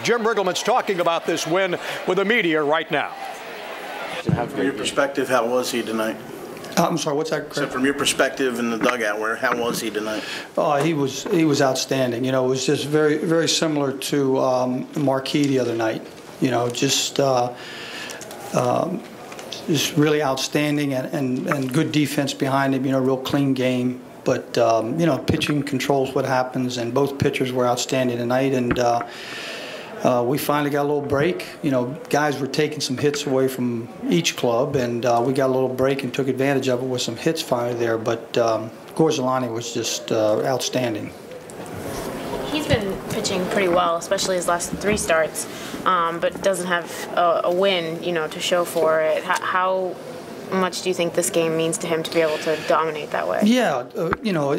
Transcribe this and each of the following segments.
Jim Riggleman's talking about this win with the media right now. From your perspective, how was he tonight? I'm sorry, what's that, Craig? So from your perspective in the dugout, how was he tonight? He was outstanding. You know, it was just very similar to Marquis the other night. You know, just really outstanding and good defense behind him. You know, real clean game. But you know, pitching controls what happens, and both pitchers were outstanding tonight. And we finally got a little break. You know, guys were taking some hits away from each club, and we got a little break and took advantage of it with some hits finally there. But Gorzelanny was just outstanding. He's been pitching pretty well, especially his last 3 starts, but doesn't have a win, you know, to show for it. How much do you think this game means to him to be able to dominate that way? Yeah, you know,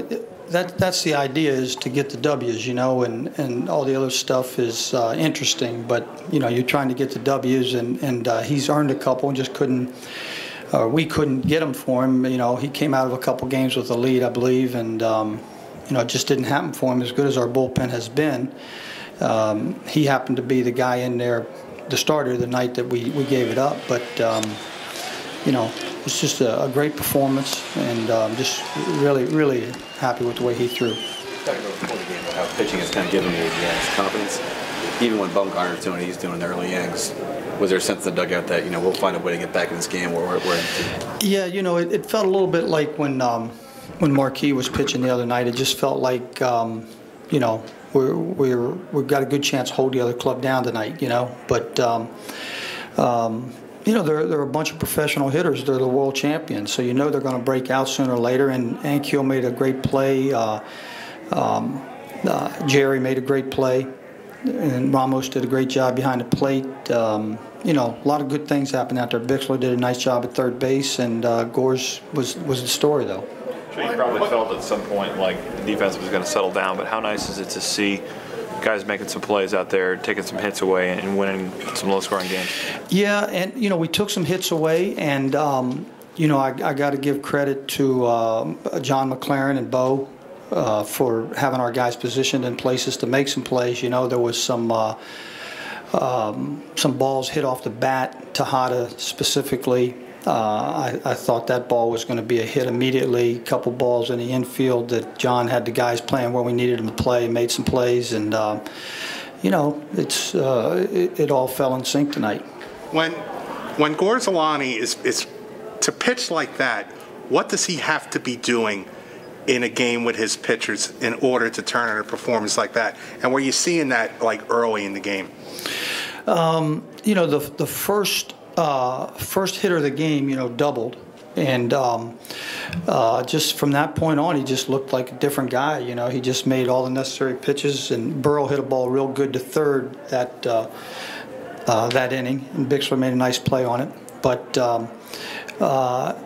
that's the idea, is to get the W's, you know, and all the other stuff is interesting, but, you know, you're trying to get the W's, and he's earned a couple and just couldn't, we couldn't get them for him. You know, he came out of a couple games with a lead, I believe, and, you know, it just didn't happen for him. As good as our bullpen has been, he happened to be the guy in there, the starter, the night that we gave it up, but, you know, it's just a great performance, and just really happy with the way he threw. Talking about before the game, about how pitching has kind of given you confidence. Even when Bumgarner's doing what he's doing in the early innings, was there a sense in the dugout that, you know, we'll find a way to get back in this game where we're in? Yeah, you know, it felt a little bit like when Marquis was pitching the other night. It just felt like, you know, we've got a good chance to hold the other club down tonight, you know, but. You know, they're a bunch of professional hitters. They're the world champions, so you know they're going to break out sooner or later. And Ankiel made a great play. Jerry made a great play. And Ramos did a great job behind the plate. You know, a lot of good things happened out there. Bixler did a nice job at third base, and Gores was the story, though. Sure, you probably felt at some point like the defense was going to settle down, but how nice is it to see guys making some plays out there, taking some hits away, and winning some low-scoring games? Yeah, and, you know, we took some hits away, and, you know, I got to give credit to John McLaren and Bo for having our guys positioned in places to make some plays. You know, there was some balls hit off the bat, Tejada specifically. I thought that ball was going to be a hit immediately. A couple balls in the infield that John had the guys playing where we needed them to play, made some plays, and you know, it all fell in sync tonight. When Gorzelanny is to pitch like that, what does he have to be doing in a game with his pitchers in order to turn on a performance like that? And were you seeing that like early in the game? You know, the first hitter of the game, you know, doubled, and just from that point on, he just looked like a different guy. You know, he just made all the necessary pitches, and Burrow hit a ball real good to third that inning, and Bixler made a nice play on it. But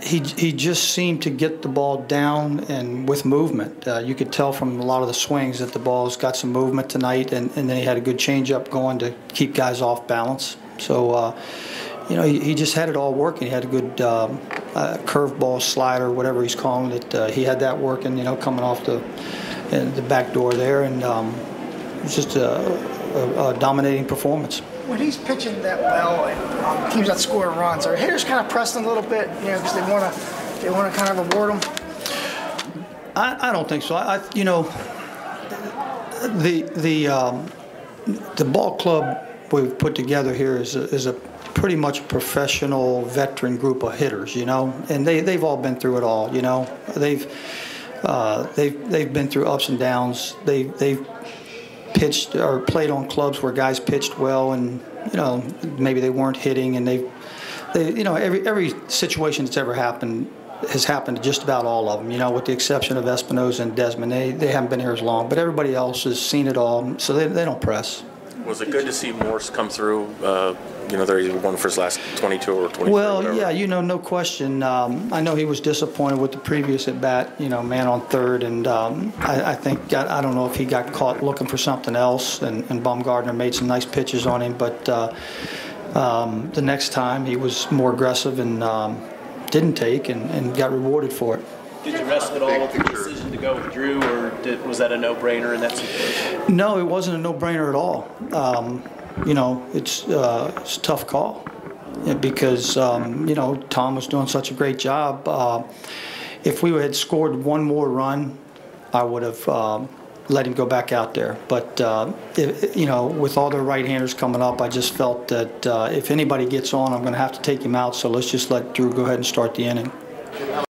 he just seemed to get the ball down and with movement. You could tell from a lot of the swings that the ball's got some movement tonight, and then he had a good changeup going to keep guys off balance. So. You know, he just had it all working. He had a good curveball, slider, whatever he's calling it. He had that working, you know, coming off the back door there, and it was just a dominating performance. When he's pitching that well and teams not scoring runs, are hitters kind of pressing a little bit, you know, because they want to kind of reward them? I don't think so. You know, the ball club we've put together here is a pretty much professional veteran group of hitters, you know, and they've all been through it all, you know. They've been through ups and downs. They've pitched or played on clubs where guys pitched well, and, you know, maybe they weren't hitting, and they you know, every situation that's ever happened has happened to just about all of them, you know, with the exception of Espinosa and Desmond. They haven't been here as long, but everybody else has seen it all, so they don't press. Was it good to see Morse come through? You know, he won for his last 22 or 23. Well, yeah, you know, no question. I know he was disappointed with the previous at bat, you know, man on third, and I think I don't know if he got caught looking for something else, and Bumgarner made some nice pitches on him, but the next time he was more aggressive and didn't take and got rewarded for it. Did you wrestle at all with the decision to go with Drew, or was that a no-brainer in that situation? No, it wasn't a no-brainer at all. you know, it's a tough call because, you know, Tom was doing such a great job. If we had scored one more run, I would have let him go back out there. But, you know, with all the right-handers coming up, I just felt that if anybody gets on, I'm going to have to take him out. So let's just let Drew go ahead and start the inning.